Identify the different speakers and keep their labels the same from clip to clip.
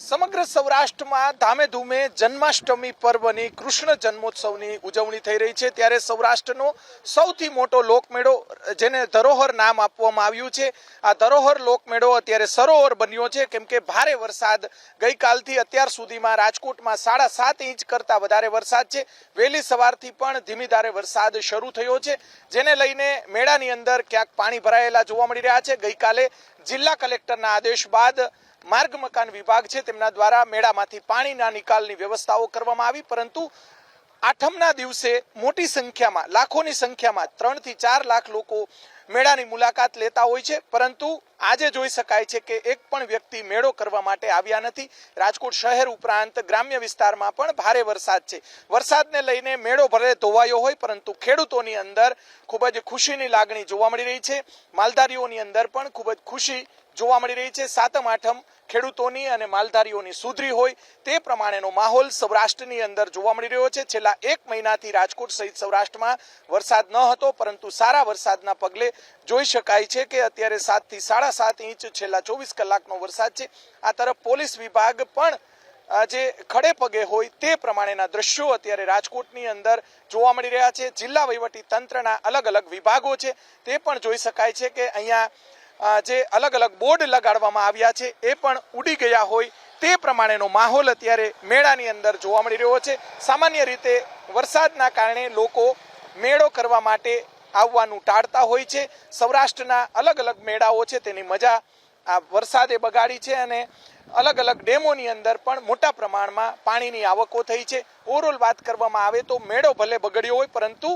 Speaker 1: સમગ્ર સૌરાષ્ટ્રમાં ધામે ધૂમે જન્માષ્ટમી પર્વની કૃષ્ણ જન્મોત્સવની ઉજવણી થઈ રહી છે ત્યારે સૌરાષ્ટ્રનો સૌથી મોટો લોકમેળો જેને ધરોહર નામ આપવામાં આવ્યું છે આ ધરોહર લોકમેળો અત્યારે સરોવર બન્યો છે કેમ કે ભારે વરસાદ ગઈકાલથી અત્યાર સુધીમાં રાજકોટમાં 7.5 ઇંચ કરતાં વધારે વરસાદ છે વહેલી સવારથી પણ ધીમી ધારે વરસાદ શરૂ થયો છે જેને લઈને મેળાની અંદર ક્યાંક પાણી ભરાયેલા જોવા મળી રહ્યા છે ગઈકાલે જિલ્લા કલેક્ટરના આદેશ બાદ માર્ગ મકાન વિભાગ છે તેમના દ્વારા મેળામાંથી પાણીના નિકાલની વ્યવસ્થાઓ કરવામાં આવી પરંતુ આઠમના દિવસે મોટી સંખ્યામાં લાખોની સંખ્યામાં 3 થી 4 લાખ લોકો મેળાની મુલાકાત લેતા હોય છે પરંતુ આજે જોઈ શકાય છે કે એક પણ વ્યક્તિ મેળો કરવા માટે આવ્યા નથી રાજકોટ શહેર ઉપરાંત ગ્રામ્ય વિસ્તારમાં પણ ભારે વરસાદ છે વરસાદને લઈને મેળો ભલે ધોવાયો હોય પરંતુ ખેડૂતોની અંદર ખૂબ જ ખુશીની લાગણી જોવા મળી રહી છે માલધારીઓની અંદર પણ ખૂબ જ ખુશી જોવા મળી રહી છે સાતમ આઠમ ખેડૂતોની અને માલધારીઓની સુધરી હોય તે પ્રમાણેનો માહોલ સૌરાષ્ટ્રની અંદર જોવા મળી રહ્યો છે છેલ્લા 1 મહિનાથી રાજકોટ સહિત સૌરાષ્ટ્રમાં વરસાદ ન હતો પરંતુ સારા વરસાદના પગલે જોઈ શકાય છે કે અત્યારે 7 થી 7.5 ઇંચ છેલ્લા 24 કલાકનો વરસાદ છે આ તરફ પોલીસ વિભાગ પણ જે ખડે પગે હોય તે પ્રમાણેના દ્રશ્યો અત્યારે રાજકોટની અંદર જોવા મળી રહ્યા છે જિલ્લા વહીવટી તંત્રના અલગ અલગ વિભાગો છે તે પણ જોઈ શકાય છે કે અહીંયા જે અલગ અલગ બોર્ડ લગાડવામાં આવ્યા છે એ પણ ઉડી ગયા હોય તે પ્રમાણેનો માહોલ અત્યારે મેળાની અંદર જોવા મળી રહ્યો છે સામાન્ય રીતે વરસાદના કારણે લોકો મેળો કરવા માટે આવવાનું ટાળતા હોય છે સૌરાષ્ટ્રના અલગ અલગ મેળાઓ છે તેની મજા આ વરસાદે બગાડી છે અને અલગ અલગ ડેમોની અંદર પણ મોટા પ્રમાણમાં પાણીની આવકો થઈ છે ઓવરઓલ વાત કરવામાં આવે તો મેળો ભલે બગડ્યો હોય પરંતુ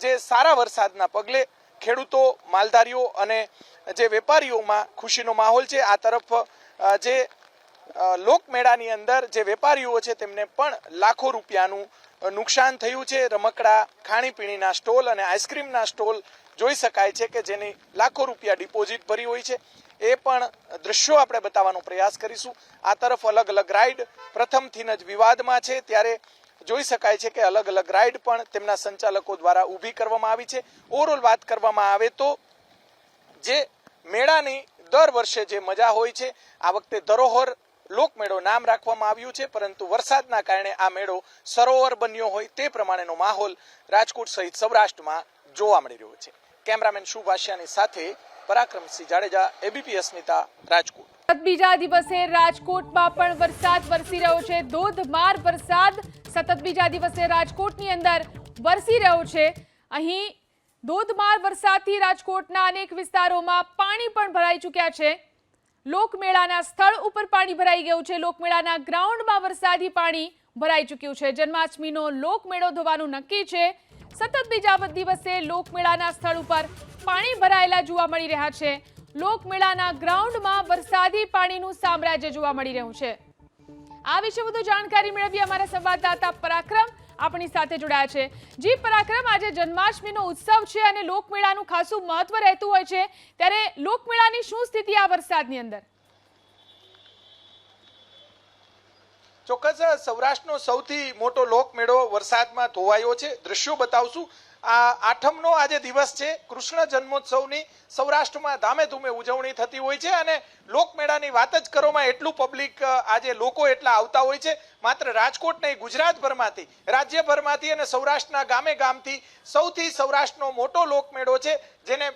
Speaker 1: જે સારા વરસાદના પગલે ખેડૂતો માલધારીઓ અને જે વેપારીઓમાં ખુશીનો માહોલ છે આ તરફ જે લોકમેળાની અંદર જે વેપારીઓ છે તેમને પણ લાખો રૂપિયાનું નુકસાન થયું છે રમકડા ખાણીપીણીના સ્ટોલ અને આઈસ્ક્રીમના સ્ટોલ જોઈ શકાય છે કે જેની લાખો રૂપિયા ડિપોઝિટ ભરી હોય છે એ પણ દ્રશ્યો આપણે બતાવવાનો પ્રયાસ કરીશું આ તરફ અલગ અલગ રાઈડ પ્રથમથી જ વિવાદમાં છે ત્યારે જોઈ શકાય છે કે અલગ અલગ રાઈડ પણ તેમના સંચાલકો દ્વારા ઊભી કરવામાં આવી છે ઓવરઓલ વાત કરવામાં આવે તો જે મેળાની દર વર્ષે જે મજા હોય છે આ વખતે ધરોહર લોકમેળો નામ રાખવામાં આવ્યું છે પરંતુ વરસાદના કારણે આ મેળો સરોવર બન્યો હોય તે પ્રમાણેનો માહોલ રાજકોટ સહિત સૌરાષ્ટ્રમાં જોવા મળી રહ્યો છે કેમેરામેન શુભ આશિયાની સાથે પરાક્રમસિંહ જાડેજા એબીપી અસ્મિતા રાજકોટ
Speaker 2: બીજા દિવસે રાજકોટમાં પણ વરસાદ વરસી રહ્યો છે ધોધમાર વરસાદ સતત બીજા દિવસે રાજકોટની અંદર વરસી રહ્યો છે અહીં ધોધમાર વરસાદથી રાજકોટના અનેક વિસ્તારોમાં પાણી પણ ભરાઈ ચૂક્યા છે લોકમેળાના સ્થળ ઉપર પાણી ભરાઈ ગયું છે લોકમેળાના ગ્રાઉન્ડમાં વરસાદી પાણી ભરાઈ ચૂક્યું છે જન્માષ્ટમીનો લોકમેળો થવાનું નક્કી છે સતત બીજા દિવસે લોકમેળાના સ્થળ ઉપર પાણી ભરાયેલા જોવા મળી રહ્યા છે લોકમેળાના ગ્રાઉન્ડમાં વરસાદી પાણીનું સામ્રાજ્ય જોવા મળી રહ્યું છે આ વિશે વધુ જાણકારી મેળવી અમારા સંવાદદાતા પરાક્રમ આપણી સાથે જોડાયા છે જી પરાક્રમ આજે જન્માષ્ટમીનો ઉત્સવ છે અને લોકમેળાનું ખાસું મહત્વ રહેતું હોય છે ત્યારે લોકમેળાની શું સ્થિતિ આ વરસાદની અંદર
Speaker 1: ચોક્કસ સૌરાષ્ટ્રનો સૌથી મોટો લોકમેળો વરસાદમાં ધોવાયો છે દ્રશ્યો બતાવશું આ આઠમનો આજે દિવસ છે કૃષ્ણ જન્મોત્સવની સૌરાષ્ટ્રમાં ધામે ધૂમે ઉજવણી થતી હોય છે અને લોકમેળાની વાત જ કરોમાં એટલું પબ્લિક આજે લોકો એટલા આવતા હોય છે માત્ર રાજકોટ નહીં ગુજરાતભરમાંથી રાજ્યભરમાંથી અને સૌરાષ્ટ્રના ગામે ગામથી સૌથી સૌરાષ્ટ્રનો મોટો લોકમેળો છે જેને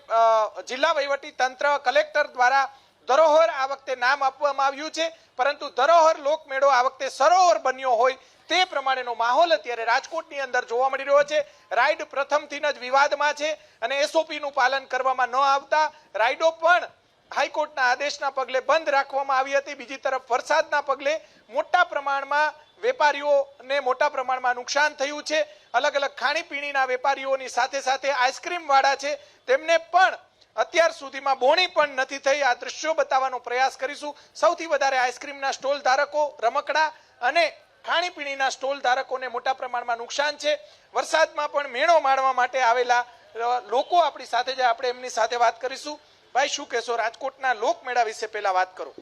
Speaker 1: જિલ્લા વહીવટી તંત્ર કલેક્ટર દ્વારા ધરોહર આ વખતે નામ આપવામાં આવ્યું છે પરંતુ ધરોહર લોકમેળો આ વખતે સરોવર બન્યો હોય તે પ્રમાણેનો માહોલ અત્યારે રાજકોટની અંદર જોવા મળી રહ્યો છે રાઈડ પ્રથમથી જ વિવાદમાં છે અને એસઓપીનું પાલન કરવામાં ન આવતા રાઈડો પણ હાઈકોર્ટના આદેશના પગલે બંધ રાખવામાં આવી હતી બીજી તરફ વરસાદના પગલે મોટા પ્રમાણમાં વેપારીઓને મોટા પ્રમાણમાં નુકસાન થયું છે અલગ અલગ ખાણીપીણીના વેપારીઓની સાથે સાથે આઈસ્ક્રીમ વાળા છે તેમને પણ અત્યાર સુધીમાં બોણી પણ નથી થઈ આ દ્રશ્યો બતાવવાનો પ્રયાસ કરીશું સૌથી વધારે આઈસ્ક્રીમના સ્ટોલ ધારકો રમકડા અને ખાણીપીણીના સ્ટોલ ધારકોને મોટા પ્રમાણમાં નુકસાન છે વરસાદમાં પણ મેળો માણવા માટે આવેલા લોકો આપણી સાથે જ આપણે એમની સાથે વાત કરીશું ભાઈ શું કહેશો રાજકોટના લોકમેળા વિશે પહેલા વાત કરો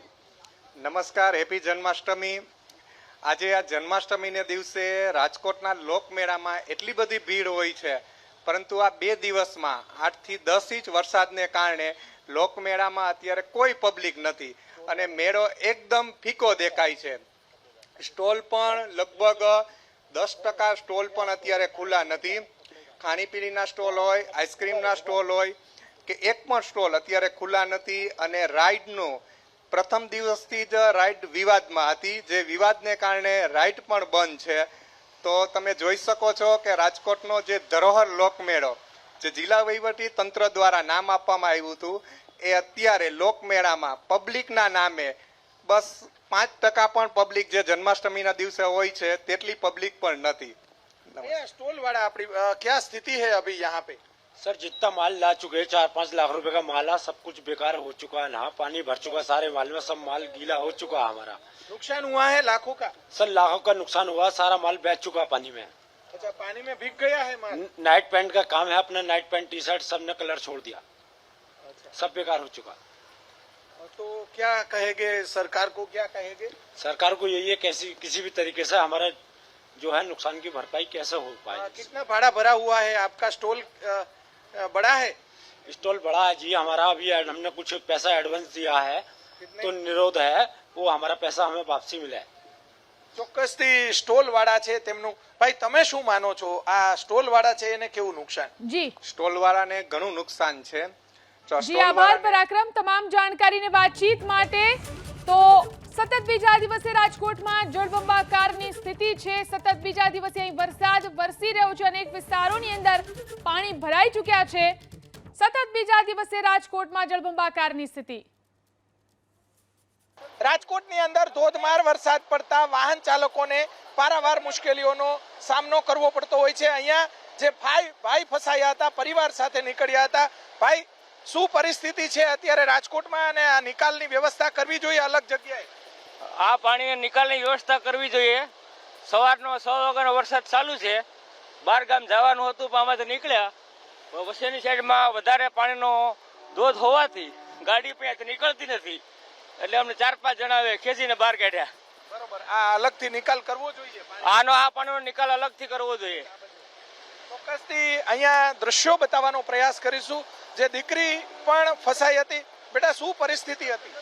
Speaker 3: નમસ્કાર હેપી જન્માષ્ટમી આજે આ જન્માષ્ટમીને દિવસે રાજકોટના લોકમેળામાં એટલી બધી ભીડ હોય છે પરંતુ આ 2 દિવસમાં 8 થી 10 ઇંચ વરસાદને કારણે લોકમેળામાં અત્યારે કોઈ પબ્લિક નથી અને મેળો એકદમ ફીકો દેખાય છે. સ્ટોલ પણ લગભગ 10% સ્ટોલ પણ અત્યારે ખુલ્લા નથી. ખાણીપીણીના સ્ટોલ હોય, આઈસ્ક્રીમના સ્ટોલ હોય કે એક પણ સ્ટોલ અત્યારે ખુલ્લા નથી. અને રાઈડનો પ્રથમ દિવસથી જ રાઈડ વિવાદમાં હતી, જે વિવાદને કારણે રાઈડ પણ બંધ છે. તો તમે જોઈ શકો છો કે રાજકોટનો જે ધરોહર લોકમેળો, જે જિલ્લા વહીવટી તંત્ર દ્વારા નામ આપવામાં આવ્યું હતું, એ અત્યારે લોકમેળામાં પબ્લિકના નામે બસ 5% પણ પબ્લિક જે જન્માષ્ટમીના દિવસે હોય છે તેટલી પબ્લિક પણ નથી.
Speaker 1: ये स्टॉल वाला अपनी क्या स्थिति है अभी यहाँ पे?
Speaker 4: सर जितना माल ला चुके हैं 4-5 लाख रुपए का माल है, सब कुछ बेकार हो चुका है. नहा पानी भर चुका है, सारे माल में सब माल गीला हो चुका है हमारा.
Speaker 1: नुकसान हुआ है लाखों का?
Speaker 4: सर लाखों का नुकसान हुआ, सारा माल बह चुका है पानी में.
Speaker 1: अच्छा, पानी में भीग गया है माल?
Speaker 4: नाइट पैंट का काम है, अपना नाइट पैंट टी शर्ट सब ने कलर छोड़ दिया, सब बेकार हो चुका.
Speaker 1: तो क्या कहेंगे सरकार को, क्या कहेंगे?
Speaker 4: सरकार को यही है कैसी किसी भी तरीके से हमारा जो है नुकसान की भरपाई कैसे हो पाए.
Speaker 1: कितना भाड़ा भरा हुआ है? आपका स्टॉल बड़ा है?
Speaker 4: स्टॉल बड़ा है जी हमारा. अभी हमने कुछ पैसा एडवांस दिया है तो निरोध है, वो हमारा पैसा हमें वापसी मिले.
Speaker 1: ચોક્કસથી સ્ટોલ વાળા છે તેમનું. ભાઈ તમે શું માનો છો, આ સ્ટોલ વાળા છે એને કેવું નુકસાન?
Speaker 2: જી
Speaker 3: સ્ટોલ વાળાને ઘણું નુકસાન છે. તો
Speaker 2: જી
Speaker 3: સ્ટોલ
Speaker 2: આભાર
Speaker 3: વાળાને-
Speaker 2: પરાક્રમ તમામ જાણકારીને વાતચીત માટે. તો સતત બીજા દિવસે રાજકોટમાં જળબંબાકારની સ્થિતિ છે. સતત બીજા દિવસે અહીં વરસાદ વરસી રહ્યો છે, અનેક વિસ્તારોની અંદર પાણી ભરાઈ ચૂક્યા છે. સતત બીજા દિવસે રાજકોટમાં જળબંબાકારની સ્થિતિ.
Speaker 1: રાજકોટની અંદર ધોધમાર વરસાદ પડતા વાહન ચાલકોને પારાવાર મુશ્કેલીઓનો સામનો કરવો પડતો હોય છે. અહીંયા જે ભાઈ ફસાયા હતા, પરિવાર સાથે નીકળ્યા હતા. ભાઈ, શું પરિસ્થિતિ છે અત્યારે રાજકોટમાં, અને આ નિકાલની વ્યવસ્થા કરવી જોઈએ અલગ જગ્યાએ?
Speaker 5: આ પાણીની નિકાલની વ્યવસ્થા કરવી જોઈએ. સવારનો 6 વાગ્યાનો વરસાદ ચાલુ છે, બહાર ગામ જવાનું હતું પણ આમાંથી નીકળ્યા. વસેની સાઈડમાં વધારે પાણીનો ધોધ હોવાથી ગાડી પણ અહીંયાથી નીકળતી નથી, એટલે અમને 4-5 જણાએ ખેંચીને બહાર કાઢ્યા.
Speaker 1: બરોબર, આ અલગથી નિકાલ કરવો જોઈએ.
Speaker 5: આ પાણીનો નિકાલ અલગથી કરવો જોઈએ.
Speaker 1: ચોક્કસથી અહીંયા દ્રશ્યો બતાવવાનો પ્રયાસ કરીશું. જે દીકરી પણ ફસાઈ હતી, બેટા શું પરિસ્થિતિ હતી?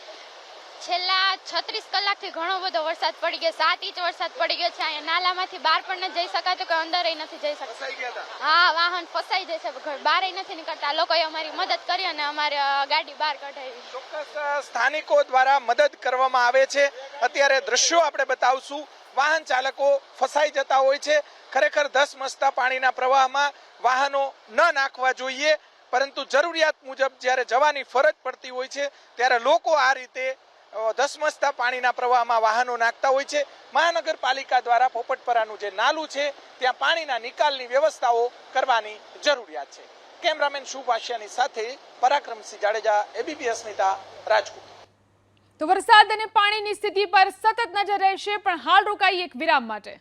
Speaker 6: છેલ્લા 36 કલાકથી ઘણો બધો વરસાદ પડી ગયો. 7 ઇંચ વરસાદ પડી ગયો છે. અહીંયા નાલામાંથી બહાર પણ નથી જઈ શકાતું, કે અંદર નથી જઈ શકાતું.
Speaker 1: ફસાઈ ગયા હતા?
Speaker 6: હા, વાહન ફસાઈ જાય છે, બહાર નથી નીકળતા. લોકોએ અમારી મદદ કરી અને અમારી ગાડી બહાર કઢાવી.
Speaker 1: ચોક્કસ સ્થાનિકો દ્વારા મદદ કરવામાં આવે છે. અત્યારે દ્રશ્યો આપણે બતાવશું. વાહન ચાલકો ફસાઈ જતા હોય છે. ખરેખર ધસમસતા પાણીના પ્રવાહમાં વાહનો ન નાખવા જોઈએ, પરંતુ જરૂરિયાત મુજબ જ્યારે જવાની ફરજ પડતી હોય છે ત્યારે લોકો આ રીતે ધસમસતા પાણીના પ્રવાહમાં વાહનો નાખતા હોય છે. મહાનગરપાલિકા દ્વારા પોપટપરાનું જે નાલું છે ત્યાં પાણીના નિકાલની વ્યવસ્થાઓ કરવાની જરૂરિયાત છે. કેમેરામેન શુભાષ્યાની સાથે પરાક્રમસિંહ જાડેજા, એબીપી અસ્મિતા, રાજકોટ.
Speaker 2: તો વરસાદ અને પાણીની સ્થિતિ પર સતત નજર રહેશે, પણ હાલ રોકાઈ એક વિરામ માટે.